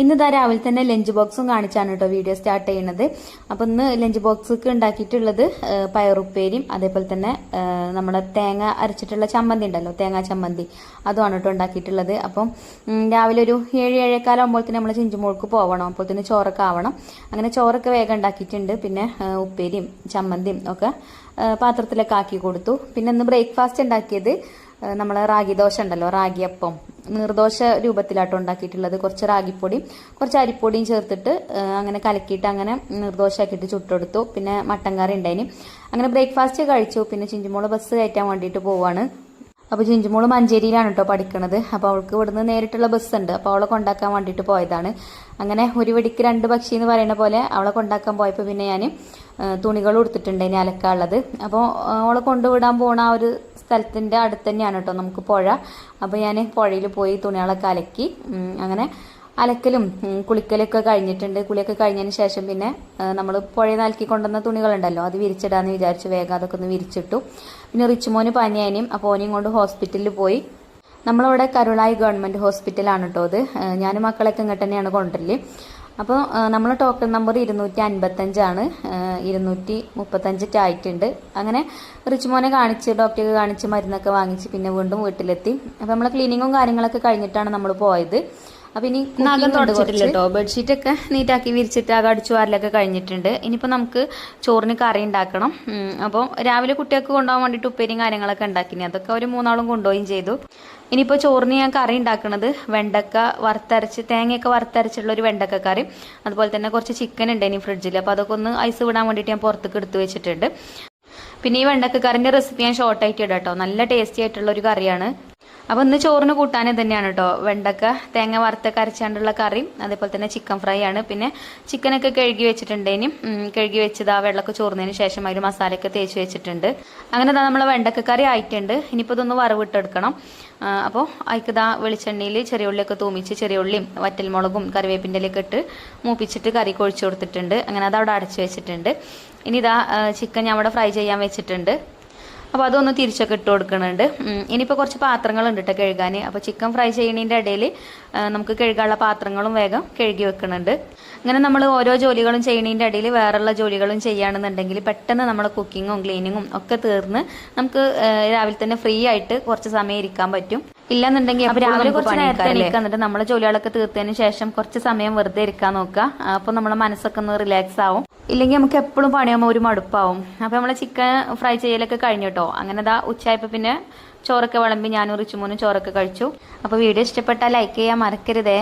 ഇന്ന് രാവിലെ തന്നെ ലഞ്ച് ബോക്സും കാണിച്ചാണ് കേട്ടോ വീഡിയോ സ്റ്റാർട്ട് ചെയ്യുന്നത്. അപ്പൊ ഇന്ന് ലഞ്ച് ബോക്സ് ഉണ്ടാക്കിയിട്ടുള്ളത് പയറുപ്പേരിയും അതേപോലെ തന്നെ നമ്മുടെ തേങ്ങ അരച്ചിട്ടുള്ള ചമ്മന്തി ഉണ്ടല്ലോ, തേങ്ങാ ചമ്മന്തി, അതുമാണ് കേട്ടോ ഉണ്ടാക്കിയിട്ടുള്ളത്. അപ്പം രാവിലെ ഒരു 7-7:15 ആകുമ്പോഴത്തേന് നമ്മൾ ചിഞ്ചുമോൾക്ക് പോകണം. അപ്പോഴത്തേന് ചോറൊക്കെ ആവണം. അങ്ങനെ ചോറൊക്കെ വേഗം ഉണ്ടാക്കിയിട്ടുണ്ട്. പിന്നെ ഉപ്പേരിയും ചമ്മന്തിയും ഒക്കെ പാത്രത്തിലൊക്കെ ആക്കി കൊടുത്തു. പിന്നെ ഇന്ന് ബ്രേക്ക്ഫാസ്റ്റ് ഉണ്ടാക്കിയത് നമ്മളെ റാഗി ദോശ ഉണ്ടല്ലോ, റാഗിയപ്പം നീർദോശ രൂപത്തിലാട്ടോ ഉണ്ടാക്കിയിട്ടുള്ളത്. കുറച്ച് റാഗിപ്പൊടിയും കുറച്ച് അരിപ്പൊടിയും ചേർത്തിട്ട് അങ്ങനെ കലക്കിയിട്ട് അങ്ങനെ നീർദോശ ആക്കിയിട്ട് ചുട്ടെടുത്തു. പിന്നെ മട്ടൻ കറി ഉണ്ടായിന്. അങ്ങനെ ബ്രേക്ക്ഫാസ്റ്റ് കഴിച്ചു. പിന്നെ ചിഞ്ചുമോള് ബസ് കയറ്റാൻ വേണ്ടിയിട്ട് പോവാണ്. അപ്പൊ ചിഞ്ചുമോള് മഞ്ചേരിയിലാണ് കേട്ടോ പഠിക്കണത്. അപ്പൊ അവൾക്ക് ഇവിടുന്ന് നേരിട്ടുള്ള ബസ് ഉണ്ട്. അപ്പൊ അവളെ കൊണ്ടാക്കാൻ വേണ്ടിയിട്ട് പോയതാണ്. അങ്ങനെ ഒരു വെടിക്ക് 2 പക്ഷി എന്ന് പറയുന്ന പോലെ അവളെ കൊണ്ടാക്കാൻ പോയപ്പോൾ പിന്നെ ഞാൻ തുണികൾ കൊടുത്തിട്ടുണ്ട് ഇനി അലക്കാനുള്ളത്. അപ്പോൾ അവളെ കൊണ്ടുവിടാൻ പോണ ആ ഒരു സ്ഥലത്തിന്റെ അടുത്ത് തന്നെയാണ് കേട്ടോ നമുക്ക് പുഴ. അപ്പോൾ ഞാൻ പുഴയിൽ പോയി തുണികളൊക്കെ അലക്കി. അങ്ങനെ അലക്കലും കുളിക്കലൊക്കെ കഴിഞ്ഞിട്ടുണ്ട്. കുളിയൊക്കെ കഴിഞ്ഞതിന് ശേഷം പിന്നെ നമ്മൾ പുഴയിൽ നിന്ന് അലക്കി കൊണ്ടുവന്ന തുണികളുണ്ടല്ലോ, അത് വിരിച്ചിടാന്ന് വിചാരിച്ച് വേഗം അതൊക്കെ ഒന്ന് വിരിച്ചിട്ടു. പിന്നെ റിച്ചുമോന് പനിയാനും അപ്പോൾ ഓനെയും കൊണ്ട് ഹോസ്പിറ്റലിൽ പോയി. നമ്മളവിടെ കരുളായി ഗവൺമെന്റ് ഹോസ്പിറ്റലാണ് കേട്ടോ അത്. ഞാനും മക്കളൊക്കെ ഇങ്ങോട്ട് തന്നെയാണ് കൊണ്ടുവരല്. അപ്പോൾ നമ്മൾ ടോക്കൺ നമ്പർ 255 235 ആയിട്ടുണ്ട്. അങ്ങനെ റിച്ചുമോനെ കാണിച്ച് ഡോക്ടറെ കാണിച്ച് മരുന്നൊക്കെ വാങ്ങിച്ച് പിന്നെ വീണ്ടും വീട്ടിലെത്തി. അപ്പോൾ നമ്മളെ ക്ലീനിങ്ങും കാര്യങ്ങളൊക്കെ കഴിഞ്ഞിട്ടാണ് നമ്മൾ പോയത്. അപ്പൊ ഇനി നഖം തുടച്ചിട്ടില്ല കേട്ടോ. ബെഡ്ഷീറ്റ് ഒക്കെ നീറ്റാക്കി വിരിച്ചിട്ട് ആകെ അടിച്ചു വാരലൊക്കെ കഴിഞ്ഞിട്ടുണ്ട്. ഇനിയിപ്പോൾ നമുക്ക് ചോറിന് കറി ഉണ്ടാക്കണം. അപ്പോൾ രാവിലെ കുട്ടികൾക്ക് കൊണ്ടുപോകാൻ വേണ്ടിയിട്ട് ഉപ്പേരിയും കാര്യങ്ങളൊക്കെ ഉണ്ടാക്കിനി. അതൊക്കെ അവർ 3 ആളും കൊണ്ടുപോവുകയും ചെയ്തു. ഇനിയിപ്പോൾ ചോറിന് ഞാൻ കറി ഉണ്ടാക്കുന്നത് വെണ്ടക്ക വറുത്തരച്ച്, തേങ്ങയൊക്കെ വറുത്തരച്ചുള്ള ഒരു വെണ്ടക്ക കറി, അതുപോലെ തന്നെ കുറച്ച് ചിക്കൻ ഉണ്ട് ഇനി ഫ്രിഡ്ജിൽ. അപ്പോൾ അതൊക്കെ ഒന്ന് ഐസ് വിടാൻ വേണ്ടിയിട്ട് ഞാൻ പുറത്തേക്ക് എടുത്ത് വെച്ചിട്ടുണ്ട്. പിന്നെ ഈ വെണ്ടക്ക കറിന്റെ റെസിപ്പി ഞാൻ ഷോർട്ടായിട്ട് ഇടാം കേട്ടോ. നല്ല ടേസ്റ്റി ആയിട്ടുള്ള ഒരു കറിയാണ്. അപ്പൊ ഇന്ന് ചോറിന് കൂട്ടാൻ തന്നെയാണ് കേട്ടോ. വെണ്ടക്ക തേങ്ങ വറുത്തൊക്കെ അരച്ചാണ്ടുള്ള കറിയും അതേപോലെ തന്നെ ചിക്കൻ ഫ്രൈ ആണ്. പിന്നെ ചിക്കനൊക്കെ കഴുകി വെച്ചിട്ടുണ്ടേനും കഴുകി വെച്ചത് ആ വെള്ളമൊക്കെ ചോർന്നതിന് ശേഷം അതിൽ മസാലയൊക്കെ തേച്ച് വെച്ചിട്ടുണ്ട്. അങ്ങനെ നമ്മളെ വെണ്ടക്ക കറി ആയിട്ടുണ്ട്. ഇനിയിപ്പോൾ ഇതൊന്ന് വറവിട്ടെടുക്കണം. അപ്പോൾ അതിക്കതാ വെളിച്ചെണ്ണയിൽ ചെറിയ ഉള്ളിയൊക്കെ തൂമിച്ച് ചെറിയ ഉള്ളിയും വറ്റൽമുളകും കറിവേപ്പിൻ്റെ ഇലയൊക്കെ ഇട്ട് മൂപ്പിച്ചിട്ട് കറി കൊഴിച്ചു കൊടുത്തിട്ടുണ്ട്. അങ്ങനെ അത് അവിടെ അടച്ചു വെച്ചിട്ടുണ്ട്. ഇനി ഇതാ ചിക്കൻ ഞാൻ അവിടെ ഫ്രൈ ചെയ്യാൻ വെച്ചിട്ടുണ്ട്. അപ്പോൾ അതൊന്ന് തിരിച്ചൊക്കെ ഇട്ട് കൊടുക്കുന്നുണ്ട്. ഇനിയിപ്പോൾ കുറച്ച് പാത്രങ്ങളുണ്ട് കേട്ടോ കഴുകാൻ. അപ്പോൾ ചിക്കൻ ഫ്രൈ ചെയ്യുന്നതിൻ്റെ ഇടയിൽ നമുക്ക് കഴുകാനുള്ള പാത്രങ്ങളും വേഗം കഴുകി വെക്കുന്നുണ്ട്. അങ്ങനെ നമ്മൾ ഓരോ ജോലികളും ചെയ്യുന്നതിൻ്റെ ഇടയിൽ വേറെയുള്ള ജോലികളും ചെയ്യുകയാണെന്നുണ്ടെങ്കിൽ പെട്ടെന്ന് നമ്മൾ കുക്കിങ്ങും ക്ലീനിങ്ങും ഒക്കെ തീർന്ന് നമുക്ക് രാവിലെ തന്നെ ഫ്രീ ആയിട്ട് കുറച്ച് സമയം ഇരിക്കാൻ പറ്റും. ഇല്ലെന്നുണ്ടെങ്കിൽ അപ്പോൾ രാവിലെ കുറച്ച് നേരത്തെ എണീക്കുക, എന്നിട്ട് നമ്മളെ ജോലികളൊക്കെ തീർത്തതിന് ശേഷം കുറച്ച് സമയം വെറുതെ ഇരിക്കാൻ നോക്കുക. അപ്പോൾ നമ്മളെ മനസ്സൊക്കെ ഒന്ന് റിലാക്സ് ആവും. ഇല്ലെങ്കിൽ നമുക്ക് എപ്പോഴും പണിയാകുമ്പോൾ ഒരു മടുപ്പാവും. അപ്പോൾ നമ്മൾ ചിക്കൻ ഫ്രൈ ചെയ്യലൊക്കെ കഴിഞ്ഞു കേട്ടോ. അങ്ങനെ ഉച്ചയായപ്പോൾ പിന്നെ ചോറൊക്കെ വിളമ്പി ഞാനും റിച്ചുമോനും ചോറൊക്കെ കഴിച്ചു. അപ്പോൾ വീഡിയോ ഇഷ്ടപ്പെട്ടാൽ ലൈക്ക് ചെയ്യാൻ മറക്കരുതേ.